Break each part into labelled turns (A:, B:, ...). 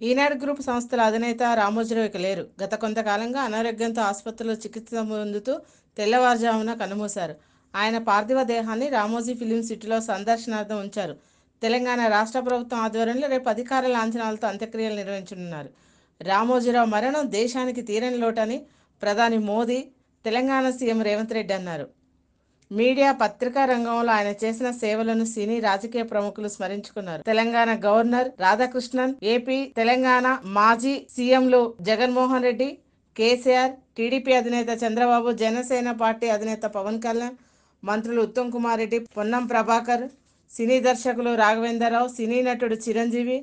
A: ఈనాడు group సంస్థల అధినేత రామోజీరావు ఇక లేరు. గత కొంతకాలంగా అనారోగ్యంతో ఆసుపత్రిలో చికిత్స పొందుతూ తెల్లవారుజామున కన్నుమూశారు. ఆయన పార్థివ దేహాన్ని రామోజీ ఫిలిం సిటీలో సందర్శనార్థం ఉంచారు. తెలంగాణ రాష్ట్ర ప్రభుత్వం ఆధ్వర్యంలో రేపు అధికార లాంఛనాలతో అంత్యక్రియలు నిర్వహించనున్నారు. రామోజీరావు మరణం దేశానికి తీరని లోటని ప్రధాని మోదీ, తెలంగాణ సీఎం రేవంత్ రెడ్డి అన్నారు. మీడియా, పత్రికా రంగంలో ఆయన చేసిన సేవలను సినీ, రాజకీయ ప్రముఖులు స్మరించుకున్నారు. తెలంగాణ గవర్నర్ రాధాకృష్ణన్, ఏపీ, తెలంగాణ మాజీ సీఎంలు జగన్మోహన్ రెడ్డి, కేసీఆర్, టీడీపీ అధినేత చంద్రబాబు, జనసేన పార్టీ అధినేత పవన్ కళ్యాణ్, మంత్రులు ఉత్తమ్ కుమార్ రెడ్డి, పొన్నం ప్రభాకర్, సినీ దర్శకులు రాఘవేంద్రరావు, సినీ నటుడు చిరంజీవి,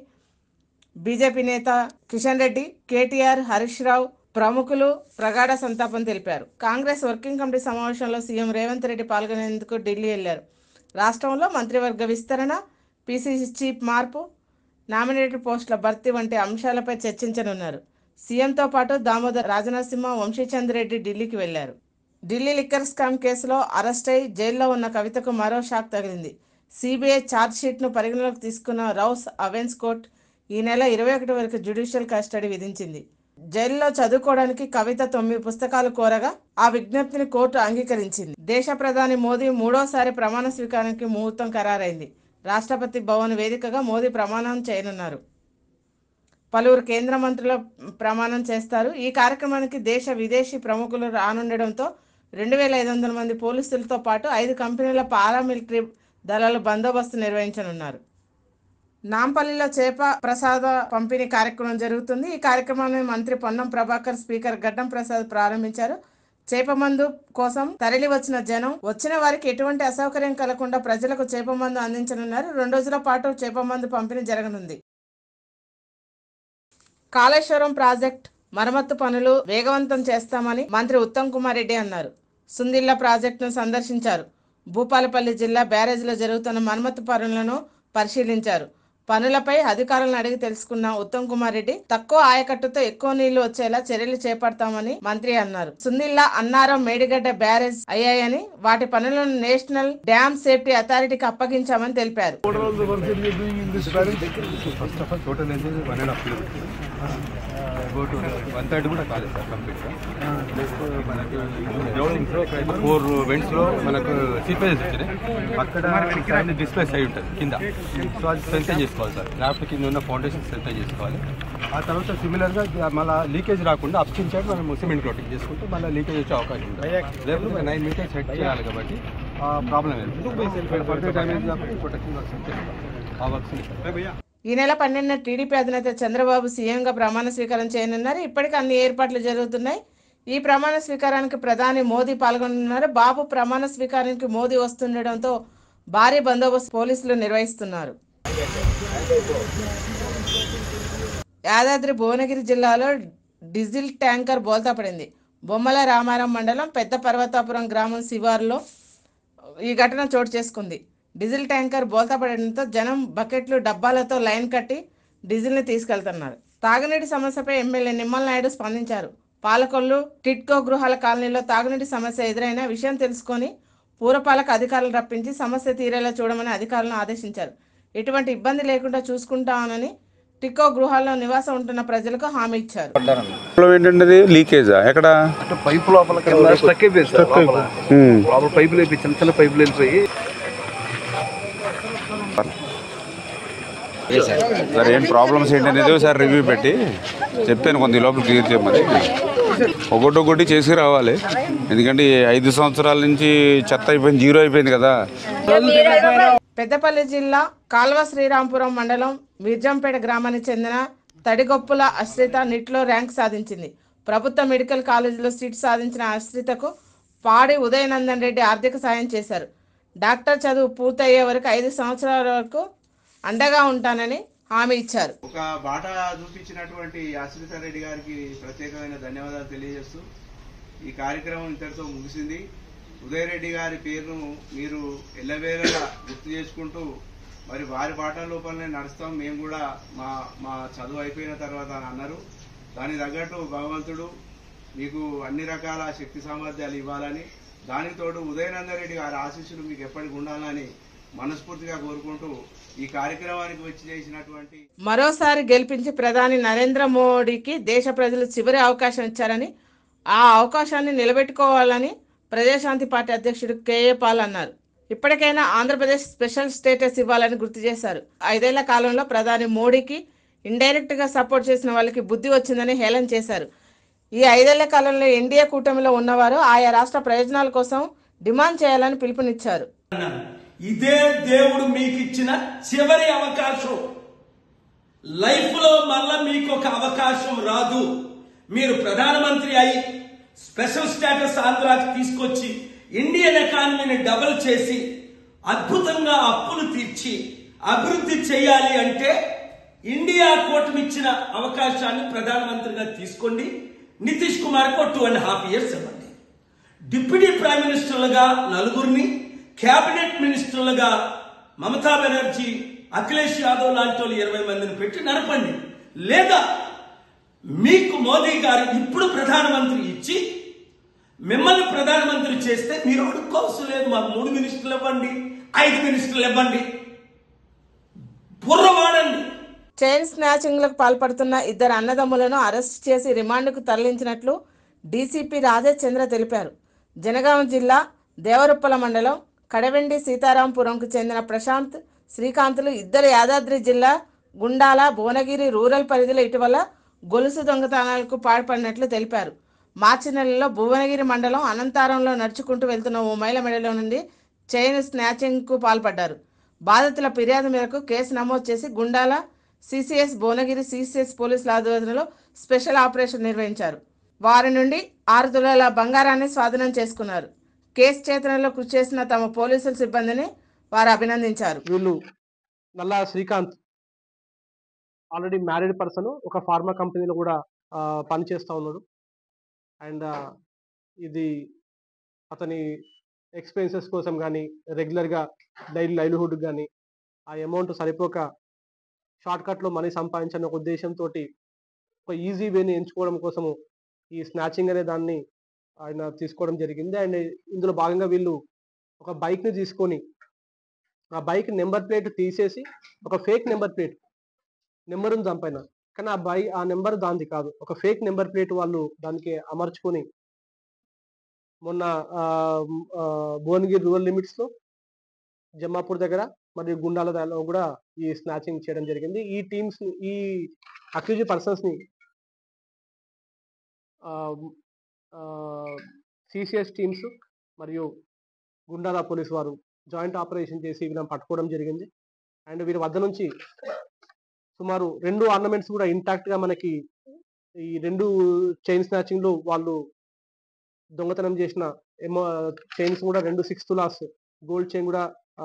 A: బీజేపీ నేత కిషన్ రెడ్డి, కేటీఆర్, హరీష్ రావు ప్రముఖులు ప్రగాఢ సంతాపం తెలిపారు. కాంగ్రెస్ వర్కింగ్ కమిటీ సమావేశంలో సీఎం రేవంత్ రెడ్డి పాల్గొనేందుకు ఢిల్లీ వెళ్లారు. రాష్ట్రంలో మంత్రివర్గ విస్తరణ, పీసీసీ చీఫ్ మార్పు, నామినేటెడ్ పోస్టుల భర్తీ వంటి అంశాలపై చర్చించనున్నారు. సీఎంతో పాటు దామోదర్ రాజనరసింహ, వంశీచంద్ రెడ్డి ఢిల్లీకి వెళ్లారు. ఢిల్లీ లిక్కర్ స్కామ్ కేసులో అరెస్ట్ అయి జైల్లో ఉన్న కవితకు మరో షాక్ తగిలింది. సిబిఐ ఛార్జ్షీట్ను పరిగణలోకి తీసుకున్న రౌస్ అవెన్స్ కోర్టు ఈ నెల 21 వరకు జ్యుడిషియల్ కస్టడీ విధించింది. జైల్లో చదువుకోవడానికి కవిత 9 పుస్తకాలు కోరగా ఆ విజ్ఞప్తిని కోర్టు అంగీకరించింది. దేశ ప్రధాని మోదీ మూడోసారి ప్రమాణ స్వీకారానికి ముహూర్తం ఖరారైంది. రాష్ట్రపతి భవన్ వేదికగా మోదీ ప్రమాణం చేయనున్నారు. పలువురు కేంద్ర మంత్రుల ప్రమాణం చేస్తారు. ఈ కార్యక్రమానికి దేశ, విదేశీ ప్రముఖులు రానుండడంతో 2500 మంది పోలీసులతో పాటు 5 కంపెనీల పారామిలిటరీ దళాలు బందోబస్తు నిర్వహించనున్నారు. నాంపల్లిలో చేప ప్రసాద పంపిణీ కార్యక్రమం జరుగుతుంది. ఈ కార్యక్రమాన్ని మంత్రి పొన్నం ప్రభాకర్, స్పీకర్ గడ్డం ప్రసాద్ ప్రారంభించారు. చేప మందు కోసం తరలి వచ్చిన జనం, వచ్చిన వారికి ఎటువంటి అసౌకర్యం కలగకుండా ప్రజలకు చేప మందు అందించనున్నారు. 2 రోజుల పాటు చేప మందు పంపిణీ జరగనుంది. కాళేశ్వరం ప్రాజెక్ట్ మరమ్మత్తు పనులు వేగవంతం చేస్తామని మంత్రి ఉత్తమ్ కుమార్ రెడ్డి అన్నారు. సుందిళ్ల ప్రాజెక్టును సందర్శించారు. భూపాలపల్లి జిల్లా బ్యారేజ్లో జరుగుతున్న మరమ్మత్తు పనులను పరిశీలించారు. పనులపై అధికారులను అడిగి తెలుసుకున్న ఉత్తమ్ కుమార్ రెడ్డి తక్కువ ఆయకట్టుతో ఎక్కువ నీళ్లు వచ్చేలా చర్యలు చేపడతామని మంత్రి అన్నారు. సుందిళ్ల, అన్నారం, మేడిగడ్డ బ్యారేజ్ అయ్యాయని వాటి పనులను నేషనల్ డ్యామ్ సేఫ్టీ అథారిటీకి అప్పగించామని తెలిపారు.
B: కూడా కాలేదు సార్ కంప్లీట్గా. మనకి 4 వెంట్స్లో మనకు సీపేజెస్ వచ్చినాయి. అక్కడ డిస్ప్లేస్ అయి ఉంటుంది కింద. సో అది స్ట్రెంథెన్ చేసుకోవాలి సార్. ల్యాఫ్ట్ కింద ఉన్న ఫౌండేషన్ స్ట్రెంథెన్ చేసుకోవాలి. ఆ తర్వాత సిమిలర్గా మళ్ళీ లీకేజ్ రాకుండా అప్స్ట్రీమ్ సైడ్ మనం సిమెంట్ కోటింగ్ చేసుకుంటే మళ్ళీ లీకేజ్ వచ్చే అవకాశం ఉంటుంది. లేకపోతే 9 మీటర్స్ సెట్ చేయాలి కాబట్టి ప్రాబ్లం ఏంటి డ్యామేజ్ కాబట్టి ప్రొటెక్షన్ వర్క్స్ ఆ వర్క్స్.
A: ఈ నెల 12న టీడీపీ అధినేత చంద్రబాబు సీఎంగా ప్రమాణ స్వీకారం చేయనున్నారు. ఇప్పటికే అన్ని ఏర్పాట్లు జరుగుతున్నాయి. ఈ ప్రమాణ స్వీకారానికి ప్రధాని మోదీ పాల్గొనున్నారు. బాబు ప్రమాణ స్వీకారానికి మోదీ వస్తుండటంతో భారీ బందోబస్తు పోలీసులు నిర్వహిస్తున్నారు. యాదాద్రి భువనగిరి జిల్లాలో డీజిల్ ట్యాంకర్ బోల్తా పడింది. బొమ్మల రామారం మండలం పెద్ద పర్వతాపురం గ్రామం శివారులో ఈ ఘటన చోటు చేసుకుంది. డీజిల్ ట్యాంకర్ బోల్తా పడడంతో జనం బకెట్లు, డబ్బాలతో లైన్ కట్టి డీజిల్ని తీసుకెళ్తున్నారు. తాగునీటి సమస్యపై ఎమ్మెల్యే నిమ్మల నాయుడు స్పందించారు. పాలకొల్లు టిట్కో గృహాల కాలనీలో తాగునీటి సమస్య ఎదురైన విషయం తెలుసుకొని పూరపాలక అధికారులు రప్పించి సమస్య తీరేలా చూడమని అధికారులను ఆదేశించారు. ఎటువంటి ఇబ్బంది లేకుండా చూసుకుంటామని టిట్కో గృహాల్లో నివాసం ఉంటున్న ప్రజలకు హామీ ఇచ్చారు.
C: లీకేజా ఎక్కడ
D: పైపు లోపల పైపులు వెళ్ళిపోయి చిన్న చిన్న పైపులు వెళ్ళిపోయి
C: సార్ ఏం ప్రాబ్లమ్స్ ఏంటనేది సార్ రివ్యూ పెట్టి చెప్తాను. కొంత లోపల క్లియర్ చేయమని ఒకటి చేసి రావాలి. ఎందుకంటే 5 సంవత్సరాల నుంచి చెత్త అయిపోయింది, జీరో అయిపోయింది కదా.
A: పెద్దపల్లి జిల్లా కాల్వ శ్రీరాంపురం మండలం మిర్జంపేట గ్రామానికి చెందిన తడిగొప్పుల అశ్రిత నిట్లో ర్యాంక్ సాధించింది. ప్రభుత్వ మెడికల్ కాలేజీలో సీట్ సాధించిన అశ్రితకు పాడి ఉదయనందన్ రెడ్డి ఆర్థిక సాయం చేశారు. డాక్టర్ చదువు పూర్తయ్యే వరకు 5 సంవత్సరాల వరకు అండగా ఉంటానని హామీ ఇచ్చారు.
E: ఒక బాట చూపించినటువంటి అశ్రిత రెడ్డి గారికి ప్రత్యేకమైన ధన్యవాదాలు తెలియజేస్తూ ఈ కార్యక్రమం ఇంతటితో ముగిసింది. ఉదయరెడ్డి గారి పేరును మీరు ఎల్లవేళలా గుర్తు చేసుకుంటూ మరి వారి బాట లోపలనే నడుస్తాం, మేము కూడా మా చదువు అయిపోయిన తర్వాత అని అన్నారు. దానికి తగ్గట్టు భగవంతుడు మీకు అన్ని రకాల శక్తి సామర్థ్యాలు ఇవ్వాలని, దానికి తోడు ఉదయనందన్ రెడ్డి గారి ఆశీస్సులు మీకు ఎప్పటికి ఉండాలని మనస్ఫూర్తిగా కోరుకుంటూ ఈ కార్యక్రమానికి వచ్చి చేసినటువంటి
A: మరోసారి గెలిపించి ప్రధాని నరేంద్ర మోడీకి దేశ ప్రజలు చివరి అవకాశం ఇచ్చారని, ఆ అవకాశాన్ని నిలబెట్టుకోవాలని ప్రజాశాంతి పార్టీ అధ్యక్షుడు కేఏ పాల్ అన్నారు. ఇప్పటికైనా ఆంధ్రప్రదేశ్ స్పెషల్ స్టేటస్ ఇవ్వాలని గుర్తు చేశారు. 5 ఏళ్ల కాలంలో ప్రధాని మోడీకి ఇండైరెక్ట్గా సపోర్ట్ చేసిన వాళ్ళకి బుద్ధి వచ్చిందని హేళన చేశారు. ఈ 5 ఏళ్ల కాలంలో ఎన్డీఏ కూటమిలో ఉన్నవారు ఆయా రాష్ట్ర ప్రయోజనాల కోసం డిమాండ్ చేయాలని పిలుపునిచ్చారు.
F: ఇదే దేవుడు మీకు ఇచ్చిన చివరి అవకాశం. లైఫ్ లో మళ్ళా మీకు ఒక అవకాశం రాదు. మీరు ప్రధానమంత్రి అయి స్పెషల్ స్టేటస్ ఆంధ్రాకి తీసుకొచ్చి ఇండియన్ ఎకానమీని డబుల్ చేసి అద్భుతంగా అప్పులు తీర్చి అభివృద్ధి చేయాలి అంటే ఇండియా కూటమి ఇచ్చిన అవకాశాన్ని ప్రధానమంత్రిగా తీసుకోండి. నితీష్ కుమార్కు 2.5 years ఇవ్వండి. డిప్యూటీ ప్రైమ్ మినిస్టర్లుగా 4 కేబినెట్ మినిస్టర్లుగా మమతా బెనర్జీ, అఖిలేష్ యాదవ్ లాంటి వాళ్ళు 20 మందిని పెట్టి నడపండి. లేదా మీకు మోదీ గారు ఇప్పుడు ప్రధానమంత్రి ఇచ్చి మిమ్మల్ని ప్రధానమంత్రి చేస్తే మీరు అడుక్కోవసం లేదు. మాకు 3 మినిస్టర్లు ఇవ్వండి, 5 మినిస్టర్లు ఇవ్వండి, బుర్ర వాడండి.
A: చైన్ స్నాచింగ్లకు పాల్పడుతున్న 2 అన్నదమ్ములను అరెస్ట్ చేసి రిమాండ్కు తరలించినట్లు డీసీపీ రాజేష్ చంద్ర తెలిపారు. జనగామ జిల్లా దేవరుప్పల మండలం కడవెండి సీతారాంపురంకు చెందిన ప్రశాంత్, శ్రీకాంత్లు ఇద్దరు యాదాద్రి జిల్లా గుండాల, భువనగిరి రూరల్ పరిధిలో ఇటీవల గొలుసు దొంగతనాలకు పాల్పడినట్లు తెలిపారు. మార్చి నెలలో భువనగిరి మండలం అనంతారంలో నడుచుకుంటూ వెళ్తున్న ఓ మహిళ మెడలో నుండి చైన్ స్నాచింగ్కు పాల్పడ్డారు. బాధితుల ఫిర్యాదు మేరకు కేసు నమోదు చేసి గుండాల సిసిఎస్, భువనగిరి సిసిఎస్ పోలీసుల ఆధ్వర్యంలో స్పెషల్ ఆపరేషన్ నిర్వహించారు. వారి నుండి 6 తులాల బంగారాన్ని స్వాధీనం చేసుకున్నారు. కేసు ఛేదనలో కృషి చేసిన తమ పోలీసుల సిబ్బందిని వారు అభినందించారు.
G: వీళ్ళు నల్లా శ్రీకాంత్ ఆల్రెడీ మ్యారీడ్ పర్సన్, ఒక ఫార్మా కంపెనీలో కూడా పనిచేస్తూ ఉన్నాడు. అండ్ ఇది అతని ఎక్స్పెన్సెస్ కోసం కానీ రెగ్యులర్గా డైలీ లైవ్లీహుడ్ కానీ ఆ అమౌంట్ సరిపోక షార్ట్కట్లో మనీ సంపాదించని ఒక ఉద్దేశంతో ఒక ఈజీ వేని ఎంచుకోవడం కోసము ఈ స్నాచింగ్ అనే దాన్ని ఆయన తీసుకోవడం జరిగింది. అండ్ ఇందులో భాగంగా వీళ్ళు ఒక బైక్ని తీసుకొని ఆ బైక్ నెంబర్ ప్లేట్ తీసేసి ఒక ఫేక్ నెంబర్ ప్లేట్ నెంబర్ ఉంది దానిపైన, కానీ ఆ నెంబర్ దానిది కాదు, ఒక ఫేక్ నెంబర్ ప్లేట్ వాళ్ళు దానికి అమర్చుకొని మొన్న భువనగిరి రూరల్ లిమిట్స్లో, జమ్మాపూర్ దగ్గర మరియు గుండాల దగ్గర కూడా ఈ స్నాచింగ్ చేయడం జరిగింది. ఈ టీమ్స్, ఈ అక్యూజ్ పర్సన్స్ని సిసిఎస్ టీమ్స్ మరియు గుండాల పోలీసు వారు జాయింట్ ఆపరేషన్ చేసి వీళ్ళని పట్టుకోవడం జరిగింది. అండ్ వీరి వద్ద నుంచి సుమారు 2 ఆర్నమెంట్స్ కూడా ఇంటాక్ట్గా మనకి ఈ 2 చైన్ స్నాచింగ్లో వాళ్ళు దొంగతనం చేసిన చైన్స్ కూడా 2 6 తులాస్ గోల్డ్ చైన్ కూడా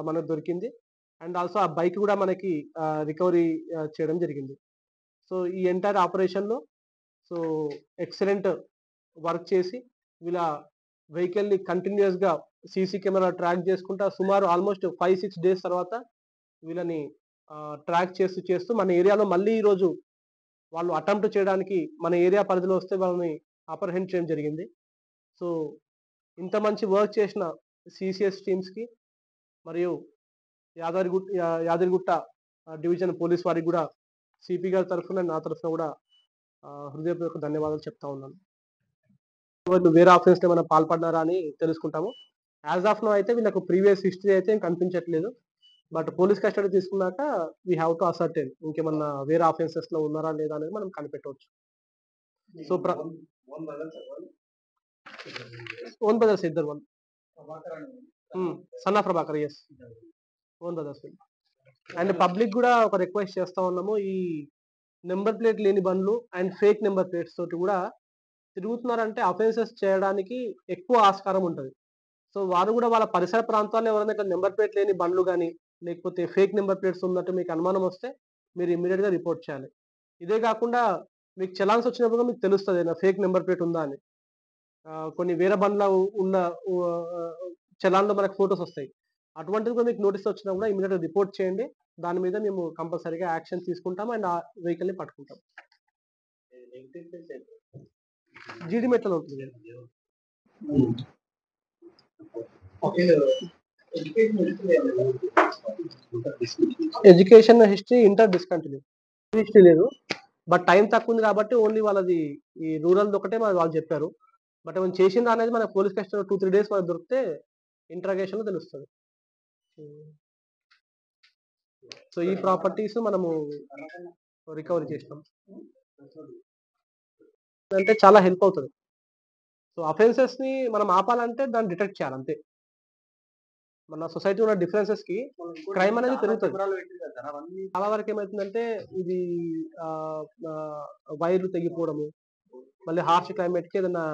G: మనకు దొరికింది. అండ్ ఆల్సో ఆ బైక్ కూడా మనకి రికవరీ చేయడం జరిగింది. సో ఈ ఎంటైర్ ఆపరేషన్లో సో ఎక్సలెంట్ వర్క్ చేసి వీళ్ళ వెహికల్ని కంటిన్యూస్గా సీసీ కెమెరా ట్రాక్ చేసుకుంటా సుమారు ఆల్మోస్ట్ 5-6 డేస్ తర్వాత వీళ్ళని ట్రాక్ చేస్తూ మన ఏరియాలో మళ్ళీ ఈరోజు వాళ్ళు అటెంప్ట్ చేయడానికి మన ఏరియా పరిధిలో వస్తే వాళ్ళని అప్రహెండ్ చేయడం జరిగింది. సో ఇంత మంచి వర్క్ చేసిన సిసిఎస్ టీమ్స్కి మరియు యాదగిరిగుట్ట డివిజన్ పోలీస్ వారికి కూడా సిపి గారి తరఫున, నా తరఫున కూడా హృదయపూర్వక ధన్యవాదాలు చెప్తా ఉన్నాను. వాళ్ళు వేరే ఆఫెన్స్లో ఏమైనా పాల్పడినారా అని తెలుసుకుంటాము. యాజ్ ఆఫ్ నో అయితే వీళ్ళకు ప్రీవియస్ హిస్టరీ అయితే కనిపించట్లేదు. బట్ పోలీస్ కస్టడీ తీసుకున్నాక వీ హ్యావ్ టు అసర్టైన్ ఇంకేమన్నా వేరే ఆఫెన్సెస్లో ఉన్నారా లేదా అనేది మనం కనిపెట్టవచ్చు. సో ఓన్ బ్రదర్స్ ఇద్దరు, వాళ్ళు son of Prabhakar, yes own brothers. And public కూడా ఒక రిక్వెస్ట్ చేస్తా ఉన్నాము, ఈ నెంబర్ ప్లేట్ లేని బండ్లు అండ్ ఫేక్ నెంబర్ ప్లేట్స్ తోటి కూడా తిరుగుతున్నారంటే అఫెన్సెస్ చేయడానికి ఎక్కువ ఆస్కారం ఉంటుంది. సో వారు కూడా వాళ్ళ పరిసర ప్రాంతాల్లో ఎవరైనా ఇట్లా నెంబర్ ప్లేట్ లేని బండ్లు కానీ లేకపోతే ఫేక్ నెంబర్ ప్లేట్స్ ఉన్నట్టు మీకు అనుమానం వస్తే మీరు ఇమ్మీడియట్గా రిపోర్ట్ చేయాలి. ఇదే కాకుండా మీకు చలాన్స్ వచ్చినప్పుడు మీకు తెలుస్తుంది నా ఫేక్ నెంబర్ ప్లేట్ ఉందా అని. కొన్ని వేరే బండ్ల ఉన్న చలాన్లో మనకు ఫొటోస్ వస్తాయి. అటువంటిది కూడా మీకు నోటీస్ వచ్చినా కూడా ఇమ్మీడియట్గా రిపోర్ట్ చేయండి. దాని మీద మేము కంపల్సరీగా యాక్షన్ తీసుకుంటాం అండ్ ఆ వెహికల్ని పట్టుకుంటాం. జీడిమెట్లలో ఉంటుంది. Education history inter discontinue history లేదు, బట్ టైం తక్కువ ఉంది కాబట్టి ఓన్లీ వాళ్ళది ఈ రూరల్ ఒకటే వాళ్ళు చెప్పారు. బట్ మనం చేసిందా అనేది మన పోలీస్ కస్టడీ 2-3 days మనకు దొరికితే ఇంట్రాగేషన్ లో తెలుస్తుంది. సో ఈ ప్రాపర్టీస్ మనము రికవరీ చేసినాం అంటే చాలా హెల్ప్ అవుతుంది. సో అఫెన్సెస్ ని మనం ఆపాలంటే దాన్ని డిటెక్ట్ చేయాలి అంతే. మన సొసైటీ ఉన్న డిఫరెన్సెస్ కి క్రైమ్ అనేది పెరుగుతుంది. చాలా వరకు ఏమవుతుందంటే ఇది వైర్లు తెగిపోవడము, మళ్ళీ హార్ష్ క్లైమేట్ కి ఏదైనా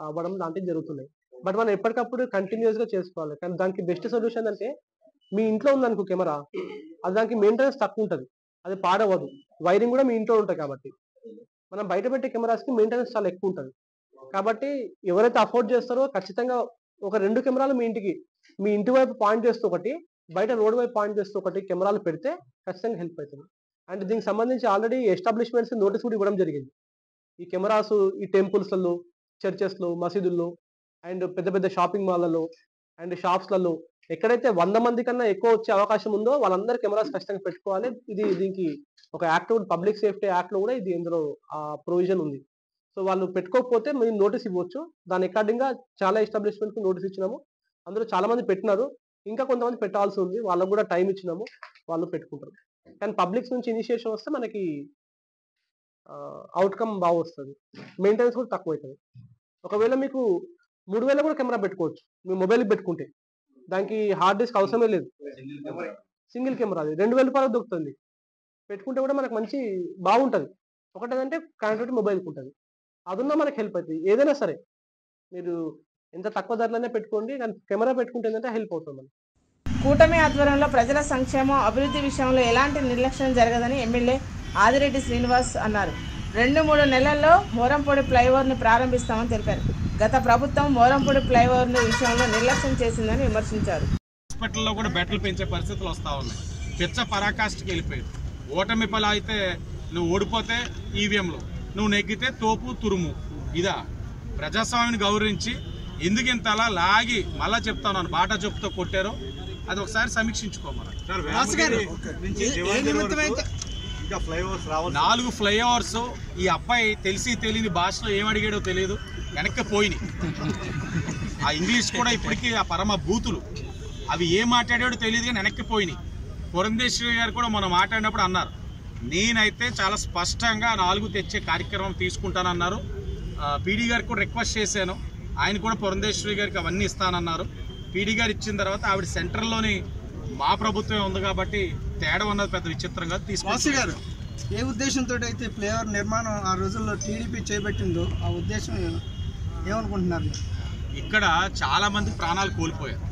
G: అవ్వడం లాంటివి జరుగుతున్నాయి. బట్ మనం ఎప్పటికప్పుడు కంటిన్యూస్ గా చేసుకోవాలి. కానీ దానికి బెస్ట్ సొల్యూషన్ అంటే మీ ఇంట్లో ఉందనుకో కెమెరా, అది దానికి మెయింటెనెన్స్ తక్కువ ఉంటుంది, అది పాడవదు, వైరింగ్ కూడా మీ ఇంట్లో ఉంటుంది. కాబట్టి మనం బయట పెట్టే కెమెరాస్ కి మెయింటెనెన్స్ చాలా ఎక్కువ ఉంటుంది. కాబట్టి ఎవరైతే అఫోర్డ్ చేస్తారో ఖచ్చితంగా ఒక 2 కెమెరాలు మీ ఇంటి వైపు పాయింట్ చేస్తూ ఒకటి, బయట రోడ్ వైపు పాయింట్ చేస్తూ ఒకటి కెమెరాలు పెడితే ఖచ్చితంగా హెల్ప్ అవుతుంది. అండ్ దీనికి సంబంధించి ఆల్రెడీ ఎస్టాబ్లిష్మెంట్స్ నోటీస్ కూడా ఇవ్వడం జరిగింది. ఈ కెమెరాస్ ఈ టెంపుల్స్లలో, చర్చెస్లో, మసీదుల్లో అండ్ పెద్ద పెద్ద షాపింగ్ మాల్లలో అండ్ షాప్స్లలో ఎక్కడైతే 100 మంది కన్నా ఎక్కువ వచ్చే అవకాశం ఉందో వాళ్ళందరూ కెమెరాస్ ఖచ్చితంగా పెట్టుకోవాలి. దీనికి ఒక యాక్ట్, పబ్లిక్ సేఫ్టీ యాక్ట్ లో కూడా ఇది ఇందులో ప్రొవిజన్ ఉంది. సో వాళ్ళు పెట్టుకోకపోతే మేము నోటీస్ ఇవ్వచ్చు. దాని అకార్డింగ్ గా చాలా ఎస్టాబ్లిష్మెంట్ కి నోటీస్ ఇచ్చినాము. అందులో చాలా మంది పెట్టినారు, ఇంకా కొంతమంది పెట్టాల్సి ఉంది, వాళ్ళకు కూడా టైం ఇచ్చినాము, వాళ్ళు పెట్టుకుంటారు. కానీ పబ్లిక్స్ నుంచి ఇనిషియేషన్ వస్తే మనకి అవుట్కమ్ బాగా వస్తుంది, మెయింటెనెన్స్ కూడా తక్కువ అవుతుంది. ఒకవేళ మీకు 3000 కూడా కెమెరా పెట్టుకోవచ్చు మీ మొబైల్కి పెట్టుకుంటే, దానికి హార్డ్ డిస్క్ అవసరమే లేదు. సింగిల్ కెమెరా అది 2000 రూపాయలకు దొరుకుతుంది, పెట్టుకుంటే కూడా మనకు మంచి బాగుంటుంది. ఒకటేదంటే కనెక్టివిటీ మొబైల్కి ఉంటుంది, అదున్నా మనకి హెల్ప్ అవుతుంది. ఏదైనా సరే మీరు ఎంత తక్కువ ధరలోనే పెట్టుకోండి, కానీ కెమెరా పెట్టుకుంటే ఏంటంటే హెల్ప్ అవుతుంది మనకి.
A: కూటమి ఆధ్వర్యంలో ప్రజల సంక్షేమం, అభివృద్ధి విషయంలో ఎలాంటి నిర్లక్ష్యం జరగదని ఎమ్మెల్యే ఆదిరెడ్డి శ్రీనివాస్ అన్నారు. 2-3 నెలల్లో మోరంపూడి ఫ్లైఓవర్ను ప్రారంభిస్తామని తెలిపారు. గత ప్రభుత్వం మోరంపూడి ఫ్లైఓవర్ విషయంలో నిర్లక్ష్యం చేసిందని విమర్శించారు.
H: హాస్పిటల్లో కూడా బెడ్లు పెంచే పరిస్థితులు వస్తూ ఉన్నాయి. పిచ్చ పరాకాష్ఠకి వెళ్ళిపోయారు. ఓటమి పల అయితే నువ్వు ఓడిపోతే ఈవీఎంలో, నువ్వు నెగ్గితే తోపు తురుము. ఇదా ప్రజాస్వామ్యాన్ని గౌరవించి ఎందుకు ఇంత అలా లాగి మళ్ళా చెప్తాను బాటా చెప్పుతో కొట్టారో అది ఒకసారి సమీక్షించుకోమన్నారు. 4 ఫ్లైఓవర్స్ ఈ అబ్బాయి తెలియని భాషలో ఏమడిగాడో తెలియదు, వెనక్కి పోయినాయి. ఆ ఇంగ్లీష్ కూడా ఇప్పటికీ ఆ పరమ బూతులు, అవి ఏం మాట్లాడాడో తెలియదు కానీ వెనక్కి పోయినాయి. పురంధేశ్వరి గారు కూడా మనం మాట్లాడినప్పుడు అన్నారు, నేనైతే చాలా స్పష్టంగా 4 తెచ్చే కార్యక్రమం తీసుకుంటానన్నారు. పీడీ గారికి కూడా రిక్వెస్ట్ చేశాను, ఆయన కూడా పురంధేశ్వరి గారికి అవన్నీ ఇస్తానన్నారు. పీడీ గారు ఇచ్చిన తర్వాత ఆవిడ సెంట్రల్లోని మా ప్రభుత్వమే ఉంది కాబట్టి తేడా ఉన్నది పెద్ద విచిత్రంగా
I: తీసుకొచ్చారు. ఏ ఉద్దేశంతో అయితే ఫ్లైఓవర్ నిర్మాణం ఆ రోజుల్లో టీడీపీ చేపట్టిందో ఆ ఉద్దేశం ఏమనుకుంటున్నారు?
H: ఇక్కడ చాలా మంది ప్రాణాలు కోల్పోయారు,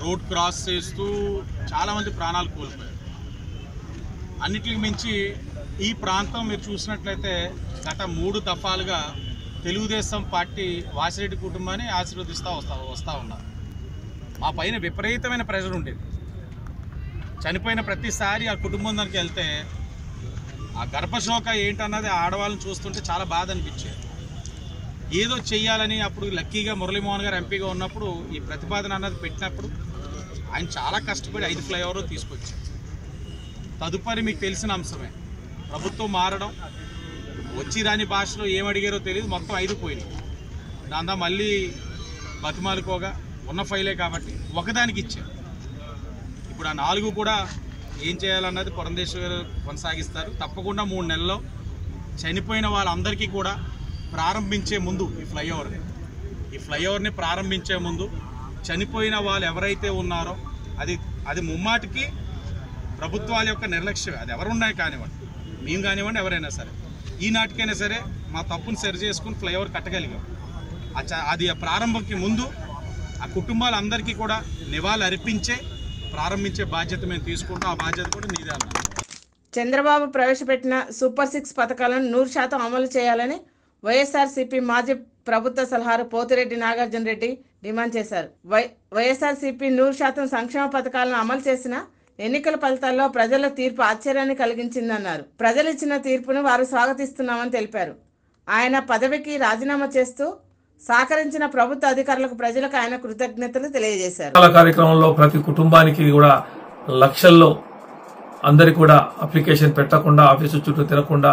H: రోడ్ క్రాస్ చేస్తూ చాలా మంది ప్రాణాలు కోల్పోయారు. అన్నిటికి మించి ఈ ప్రాంతం మీరు చూసినట్లయితే గత 3 దఫాలుగా తెలుగుదేశం పార్టీ వాసిరెడ్డి కుటుంబాన్ని ఆశీర్వదిస్తూ వస్తూ ఉన్నారు. మా పైన విపరీతమైన ప్రెషర్ ఉండేది. చనిపోయిన ప్రతిసారి ఆ కుటుంబం దగ్గరికి వెళ్తే ఆ గర్భశోక ఏంటన్నది ఆడవాళ్ళని చూస్తుంటే చాలా బాధ అనిపించేది. ఏదో చెయ్యాలని అప్పుడు లక్కీగా మురళీమోహన్ గారు ఎంపీగా ఉన్నప్పుడు ఈ ప్రతిపాదన అన్నది పెట్టినప్పుడు ఆయన చాలా కష్టపడి 5 ఫ్లైఓవర్లు తీసుకొచ్చారు. తదుపరి మీకు తెలిసిన అంశమే, ప్రభుత్వం మారడం, వచ్చి రాని భాషలో ఏమడిగారో తెలియదు, మొత్తం 5 పోయినాయి. దాంతో మళ్ళీ బతిమాలుకోగా ఉన్న ఫైలే కాబట్టి ఒకదానికి ఇచ్చారు. ఇప్పుడు ఆ 4 కూడా ఏం చేయాలన్నది పురంధేశ్వరి గారు కొనసాగిస్తారు. తప్పకుండా 3 నెలల్లో చనిపోయిన వాళ్ళందరికీ కూడా ప్రారంభించే ముందు ఈ ఫ్లైఓవర్ని ప్రారంభించే ముందు చనిపోయిన వాళ్ళు ఎవరైతే ఉన్నారో అది ముమ్మాటికి ప్రభుత్వాల యొక్క నిర్లక్ష్యమే. అది ఎవరున్నాయి కానివ్వండి, మేము కానివ్వండి, ఎవరైనా సరే ఈనాటికైనా సరే మా తప్పును సరి చేసుకుని ఫ్లైఓవర్ కట్టగలిగాం. అది ప్రారంభంకి ముందు ఆ కుటుంబాలందరికీ కూడా నివాళులు అర్పించే ప్రారంభించే బాధ్యత మేము తీసుకుంటాం. ఆ బాధ్యత కూడా మీదే అన్నారు.
A: చంద్రబాబు ప్రవేశపెట్టిన సూపర్ 6 పథకాలను 100% అమలు చేయాలని వైఎస్ఆర్సీపీ మాజీ ప్రభుత్వ సలహాదారు పోతిరెడ్డి నాగార్జున రెడ్డి డిమాండ్ చేశారు. వైఎస్ఆర్సీపీ 100% సంక్షేమ పథకాలను అమలు చేసిన ఎన్నికల ఫలితాల్లో ప్రజల తీర్పు ఆశ్చర్యాన్ని కలిగించిందన్నారు. ప్రజలు ఇచ్చిన తీర్పును వారు స్వాగతిస్తున్నామని తెలిపారు. ఆయన పదవికి రాజీనామా చేస్తూ సహకరించిన ప్రభుత్వ అధికారులకు ప్రజలకు ఆయన కృతజ్ఞతలు తెలియజేశారు.
J: కార్యక్రమంలో ప్రతి కుటుంబానికి కూడా లక్షల్లో అందరికి కూడా అప్లికేషన్ పెట్టకుండా ఆఫీసు చుట్టూ తిరగకుండా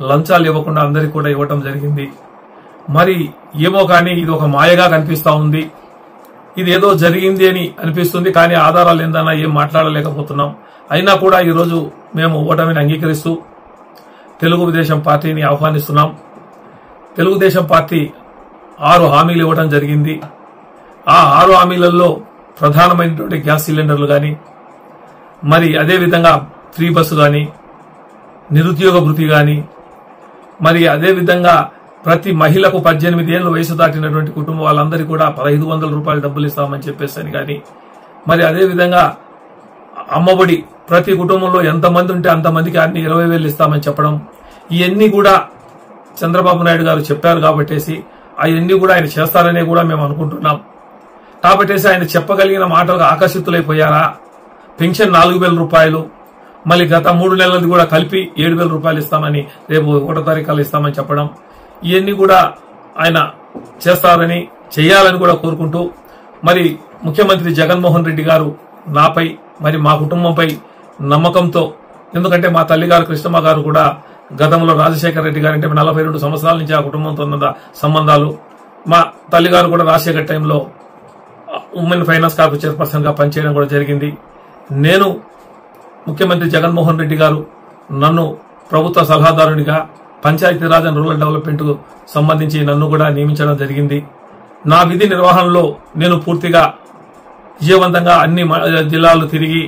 J: లంచాలు ఇవ్వకుండా అందరికి కూడా ఇవ్వటం జరిగింది. మరి ఏమో కానీ ఇది ఒక మాయగా కనిపిస్తా ఉంది. ఇది ఏదో జరిగింది అని అనిపిస్తుంది, కానీ ఆధారాలు ఏందన్నా ఏం మాట్లాడలేకపోతున్నాం. అయినా కూడా ఈరోజు మేము ఓటమిని అంగీకరిస్తూ తెలుగుదేశం పార్టీని ఆహ్వానిస్తున్నాం. తెలుగుదేశం పార్టీ 6 హామీలు ఇవ్వడం జరిగింది. ఆ 6 హామీలలో ప్రధానమైనటువంటి గ్యాస్ సిలిండర్లు కానీ, మరి అదేవిధంగా ఫ్రీ బస్సు కానీ, నిరుద్యోగ భృతి కానీ, మరి అదేవిధంగా ప్రతి మహిళకు 18 ఏళ్ల వయసు దాటినటువంటి కుటుంబం వాళ్ళందరికీ కూడా 1500 రూపాయలు డబ్బులు ఇస్తామని చెప్పేసి కానీ, మరి అదేవిధంగా అమ్మఒడి ప్రతి కుటుంబంలో ఎంతమంది ఉంటే అంతమందికి అన్ని 20,000 ఇస్తామని చెప్పడం, ఇవన్నీ కూడా చంద్రబాబు నాయుడు గారు చెప్పారు కాబట్టేసి అవన్నీ కూడా ఆయన చేస్తారనే కూడా మేము అనుకుంటున్నాం. కాబట్టేసి ఆయన చెప్పగలిగిన మాటలకు ఆకర్షితులైపోయారా? పెన్షన్ 4,000 రూపాయలు, మళ్ళీ గత 3 నెలలది కూడా కలిపి 7,000 రూపాయలు ఇస్తామని, రేపు 1వ తారీఖు ఇస్తామని చెప్పడం, ఇవన్నీ కూడా ఆయన చేస్తారని చేయాలని కూడా కోరుకుంటూ, మరి ముఖ్యమంత్రి జగన్మోహన్ రెడ్డి గారు నాపై మరి మా కుటుంబంపై నమ్మకంతో, ఎందుకంటే మా తల్లిగారు కృష్ణమ్మ గారు కూడా గతంలో రాజశేఖర రెడ్డి గారు అంటే 42 సంవత్సరాల నుంచి ఆ కుటుంబంతో ఉన్న సంబంధాలు, మా తల్లిగారు కూడా రాజశేఖర టైంలో ఉమెన్ ఫైనాన్స్ కార్పొరేషన్ చైర్పర్సన్ గా పనిచేయడం కూడా జరిగింది. నేను ముఖ్యమంత్రి జగన్మోహన్ రెడ్డి గారు నన్ను ప్రభుత్వ సలహాదారునిగా పంచాయతీరాజ్ అండ్ రూరల్ డెవలప్మెంట్ కు సంబంధించి నన్ను కూడా నియమించడం జరిగింది. నా విధి నిర్వహణలో నేను పూర్తిగా విజయవంతంగా అన్ని జిల్లాలు తిరిగి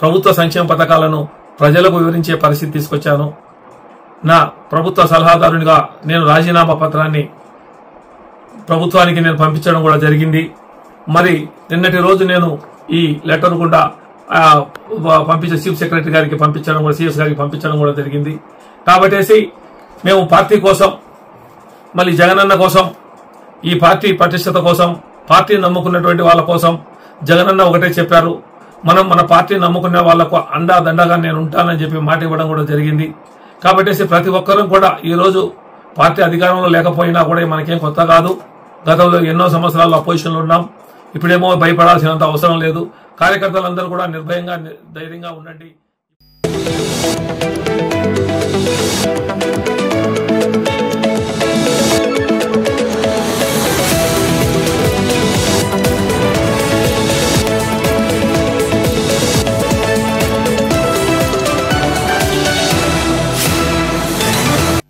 J: ప్రభుత్వ సంక్షేమ పథకాలను ప్రజలకు వివరించే పరిస్థితి తీసుకొచ్చాను. నా ప్రభుత్వ సలహాదారునిగా నేను రాజీనామా పత్రాన్ని ప్రభుత్వానికి నేను పంపించడం కూడా జరిగింది. మరి నిన్నటి రోజు నేను ఈ లెటర్ కూడా పంపించే చీఫ్ సెక్రటరీ గారికి పంపించడం కూడా, సిఎస్ గారికి పంపించడం కూడా జరిగింది. కాబట్టేసి మేము పార్టీ కోసం, మళ్ళీ జగనన్న కోసం, ఈ పార్టీ పటిష్టత కోసం, పార్టీ నమ్ముకున్నటువంటి వాళ్ళ కోసం జగనన్న ఒకటే చెప్పారు, మనం మన పార్టీ నమ్ముకునే వాళ్లకు అండా దండగా నేను ఉంటానని చెప్పి మాట ఇవ్వడం కూడా జరిగింది. కాబట్టి ప్రతి ఒక్కరూ కూడా ఈ రోజు పార్టీ అధికారంలో లేకపోయినా కూడా మనకేం కొత్త కాదు. గతంలో ఎన్నో సంవత్సరాలు అపోజిషన్లో ఉన్నాం. ఇప్పుడేమో భయపడాల్సినంత అవసరం లేదు. కార్యకర్తలందరూ కూడా నిర్భయంగా ధైర్యంగా ఉండండి.